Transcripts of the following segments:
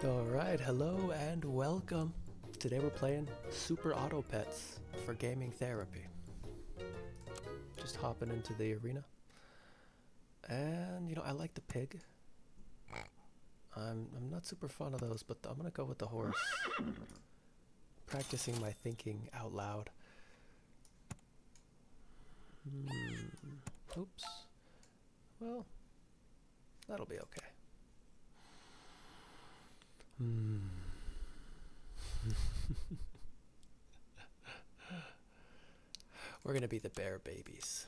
Alright, hello and welcome. Today we're playing Super Auto Pets for Gaming Therapy. Just hopping into the arena. And, I like the pig. I'm not super fond of those, but I'm gonna go with the horse. Practicing my thinking out loud. Oops. Well, that'll be okay. We're gonna be the bear babies.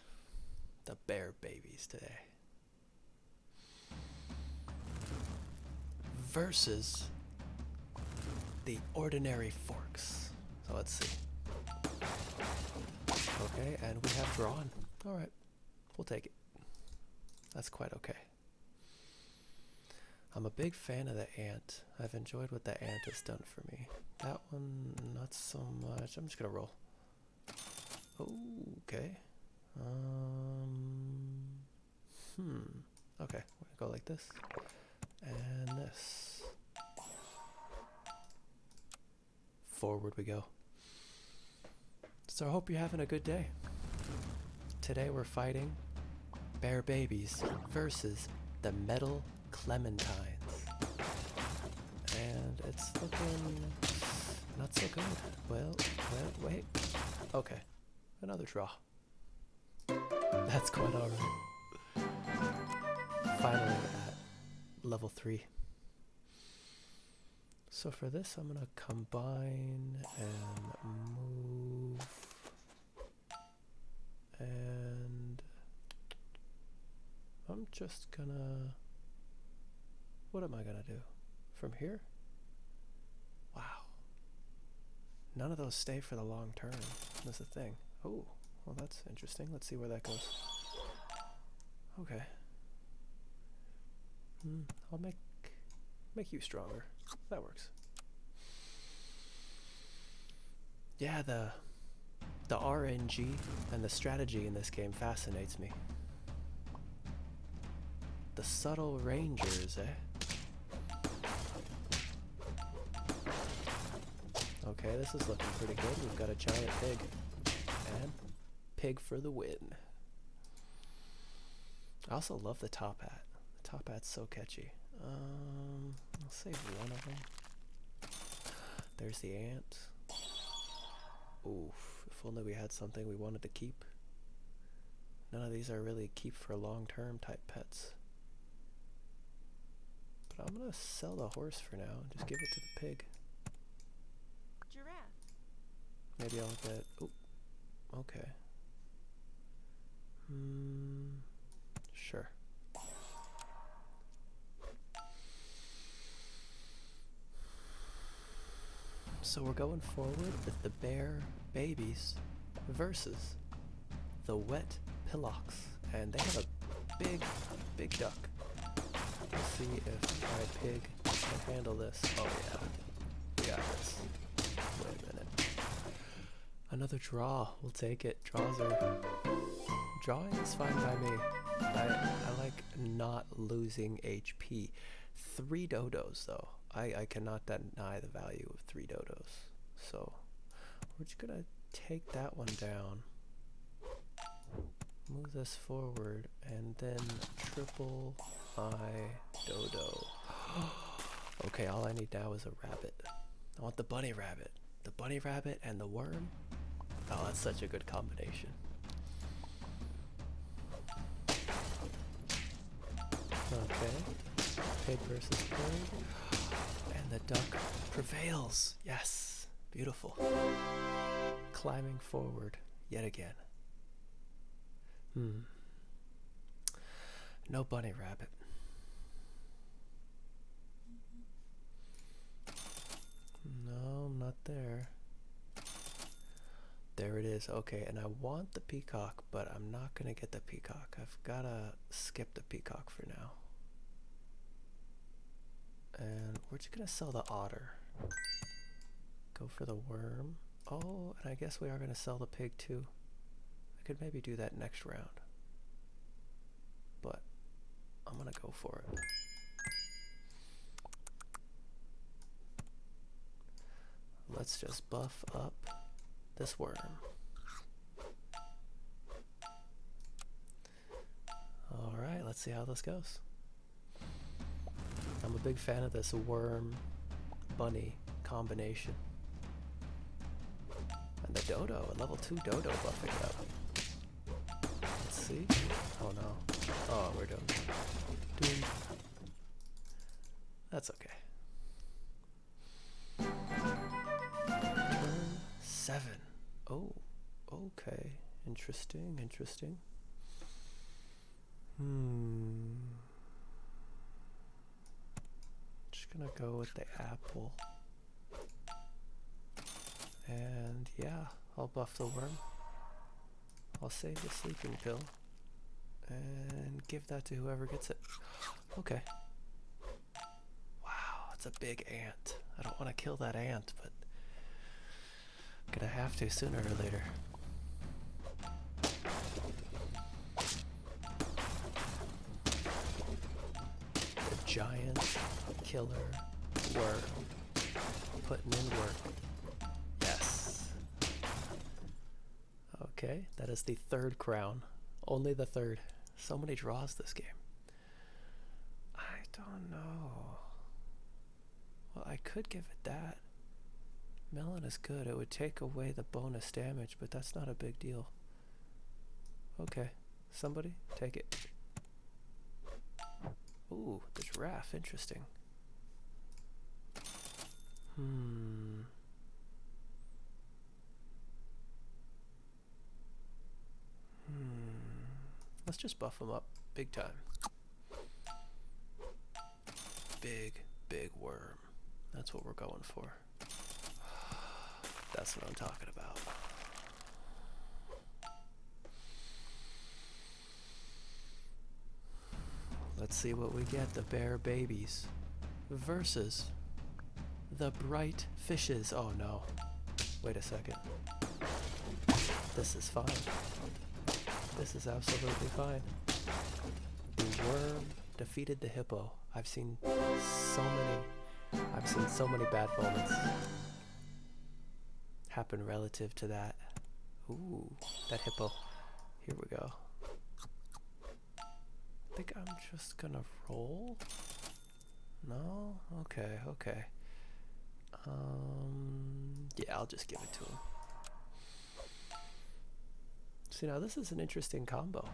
The bear babies today. Versus the ordinary forks. So let's see. Okay, and we have drawn. Alright, we'll take it. That's quite okay. I'm a big fan of the ant. I've enjoyed what the ant has done for me. That one, not so much. I'm just gonna roll. Okay. Okay, we're gonna go like this. And this. Forward we go. So I hope you're having a good day. Today we're fighting bear babies versus the metal clementines. And it's looking not so good. Well, wait. Okay, another draw. That's quite alright. Finally at level 3. So for this, I'm gonna combine and move, and I'm just gonna, what am I gonna do? From here? Wow. None of those stay for the long term. That's the thing. Oh, well that's interesting. Let's see where that goes. Okay. I'll make you stronger. That works. Yeah, the RNG and the strategy in this game fascinates me. The subtle rangers, eh? Okay, this is looking pretty good. We've got a giant pig. And pig for the win. I also love the top hat. The top hat's so catchy. I'll save one of them. There's the ant. Oof, if only we had something we wanted to keep. None of these are really keep for long-term type pets. But I'm gonna sell the horse for now and just give it to the pig. Giraffe. Maybe I'll get... Oh, okay. Sure. So we're going forward with the bear babies versus the wet pillocks. And they have a big duck. Let's see if my pig can handle this. Oh yeah, we got this. Wait a minute. Another draw, we'll take it. Drawing is fine by me. I like not losing HP. 3 dodos though. I cannot deny the value of 3 dodos. So we're just gonna take that one down. Move this forward and then triple my dodo. Okay, all I need now is a rabbit. I want the bunny rabbit. The bunny rabbit and the worm. Oh, that's such a good combination. Okay, pig versus pig. And the duck prevails. Yes, beautiful. Climbing forward yet again. No bunny rabbit. No, not there. There it is. Okay, and I want the peacock, but I'm not gonna get the peacock. I've gotta skip the peacock for now. And we're just gonna sell the otter. Go for the worm. Oh, and I guess we are gonna sell the pig too. I could maybe do that next round. But I'm gonna go for it. let's just buff up this worm. Alright, let's see how this goes. I'm a big fan of this worm bunny combination. And the dodo, a level 2 dodo buffing up. Let's see. Oh no. Oh, we're done. Doom. That's okay. Turn 7. Oh, okay. Interesting, interesting. Just gonna go with the apple. And yeah, I'll buff the worm. I'll save the sleeping pill and give that to whoever gets it. Okay. Wow, it's a big ant. I don't want to kill that ant, but I'm gonna have to sooner or later. The giant killer worm putting in work. Yes. Okay, that is the 3rd crown. Only the 3rd. So many draws this game. I don't know. Well, I could give it that. Melon is good. It would take away the bonus damage, but that's not a big deal. Okay, somebody take it. Ooh, the giraffe. Interesting. Let's just buff him up big time. Big worm. That's what we're going for. That's what I'm talking about. Let's see what we get. The bear babies versus the bright fishes. Oh no. Wait a second. This is fine. This is absolutely fine. The worm defeated the hippo. I've seen so many bad moments happen relative to that. Ooh, that hippo. Here we go. I think I'm just gonna roll. No? Okay, okay. Yeah, I'll just give it to him. See, now this is an interesting combo.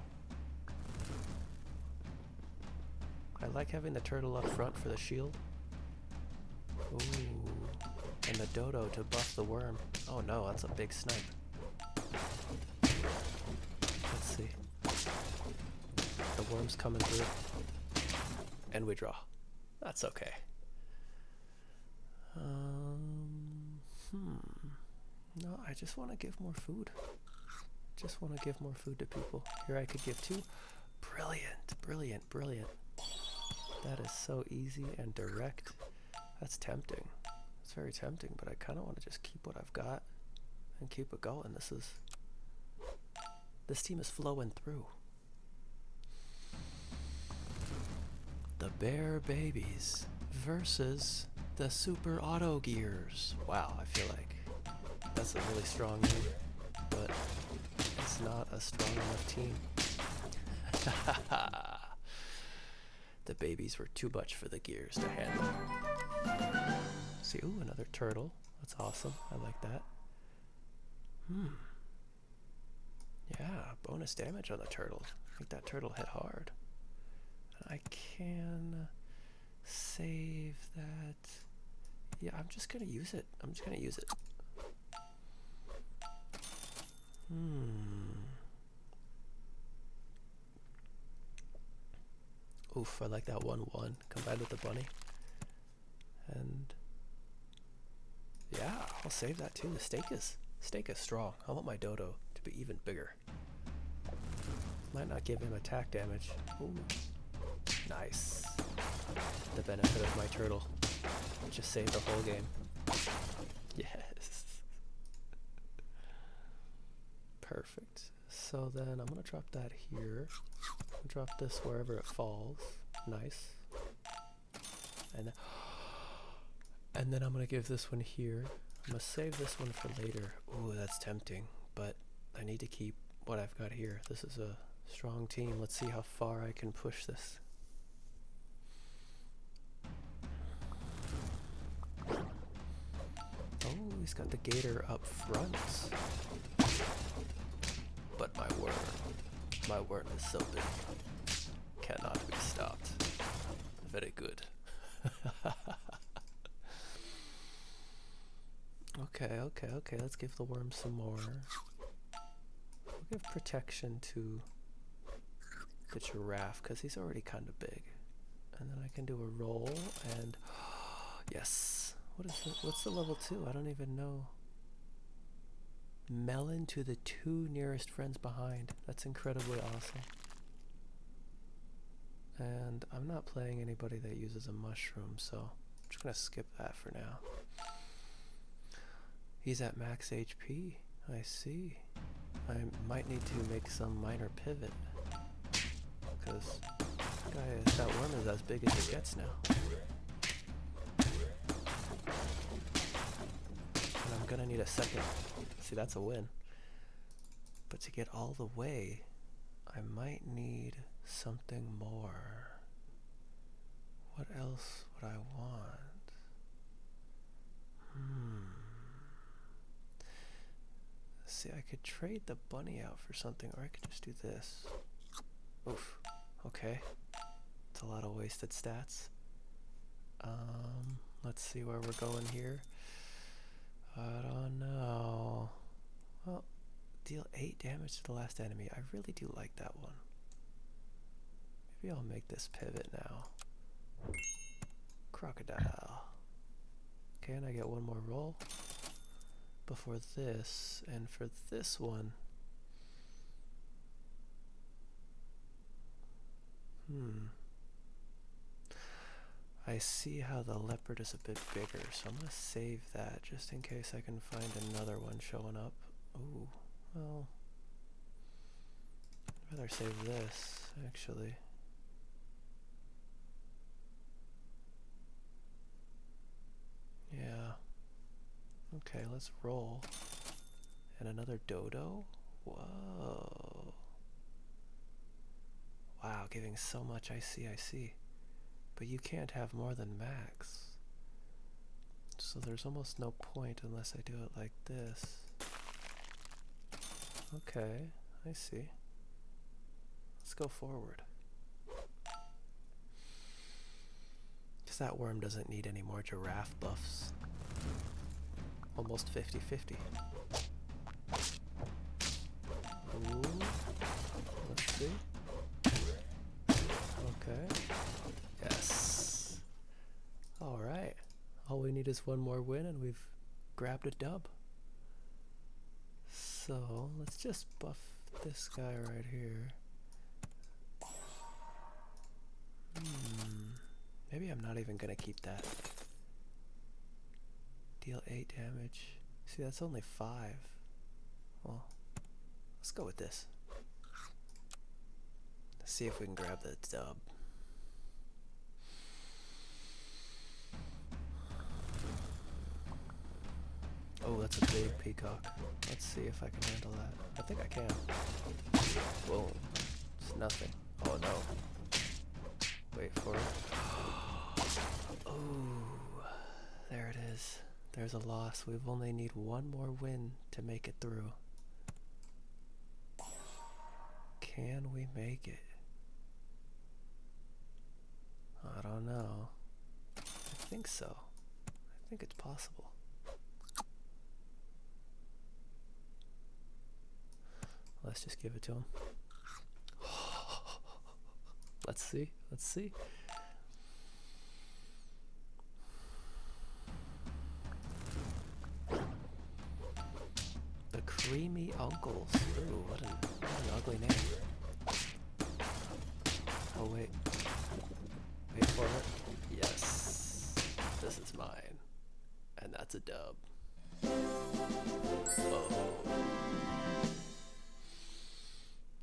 I like having the turtle up front for the shield. Ooh. And the dodo to buff the worm. Oh no, that's a big snipe. Let's see. The worm's coming through. And we draw. That's okay. No, I just want to give more food. Just want to give more food to people. Here I could give 2. Brilliant, brilliant, brilliant. That is so easy and direct. That's tempting. It's very tempting, but I kind of want to just keep what I've got and keep it going. This team is flowing through. The Bear Babies versus the Super Auto Gears. Wow, I feel like that's a really strong name, but it's not a strong enough team. The babies were too much for the Gears to handle. See, ooh, another turtle. That's awesome. I like that. Yeah, bonus damage on the turtle. I think that turtle hit hard. And I can save that. Yeah, I'm just gonna use it. I'm just gonna use it. Oof, I like that 1-1 combined with the bunny. And yeah, I'll save that too. The steak is strong. I want my dodo to be even bigger. Might not give him attack damage. Ooh, nice. The benefit of my turtle. Just saved the whole game. Yes. Perfect. So then I'm gonna drop that here. I'll drop this wherever it falls. Nice. And then I'm gonna give this one here. I'm gonna save this one for later. Ooh, that's tempting, but I need to keep what I've got here. This is a strong team. Let's see how far I can push this. Oh, he's got the gator up front. But my worm is so big, cannot be stopped. Very good. Okay, let's give the worm some more. We'll give protection to the giraffe, because he's already kind of big. And then I can do a roll, and yes. What's the level 2? I don't even know. Melon to the 2 nearest friends behind. That's incredibly awesome. And I'm not playing anybody that uses a mushroom, so I'm just gonna skip that for now. He's at max HP. I see. I might need to make some minor pivot, because that worm is as big as it gets now. And I'm gonna need a second. See, that's a win. But to get all the way, I might need something more. What else would I want? See, I could trade the bunny out for something, or I could just do this. Oof. Okay. It's a lot of wasted stats. Let's see where we're going here. I don't know. Well, deal 8 damage to the last enemy. I really do like that one. Maybe I'll make this pivot now. Crocodile. Okay, and I get one more roll before this, and for this one, I see how the leopard is a bit bigger, so I'm gonna save that just in case I can find another one showing up. Ooh, well, I'd rather save this, actually. Yeah. Okay, let's roll. And another dodo? Whoa. Wow, giving so much. I see. But you can't have more than max. So there's almost no point unless I do it like this. Okay, I see. Let's go forward. Because that worm doesn't need any more giraffe buffs. Almost 50-50. Ooh. Let's see. Okay. Yes. Alright. All we need is one more win and we've grabbed a dub. So let's just buff this guy right here. Maybe I'm not even gonna keep that. Deal 8 damage. See, that's only 5. Well, let's go with this. Let's see if we can grab the dub. Oh, that's a big peacock. Let's see if I can handle that. I think I can. Whoa. It's nothing. Oh no. Wait for it. Oh, there it is. There's a loss. We only need one more win to make it through. Can we make it? I don't know. I think so. I think it's possible. Let's just give it to him. Let's see. Let's see. The Creamy Uncles. Ooh, what an ugly name. Oh, wait. Wait for it. Yes. This is mine. And that's a dub. Oh.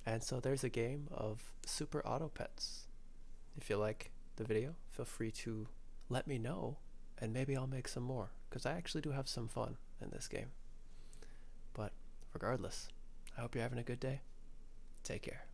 And so there's a game of Super Auto Pets. If you like the video, feel free to let me know and maybe I'll make some more, because I actually do have some fun in this game. But regardless, I hope you're having a good day. Take care.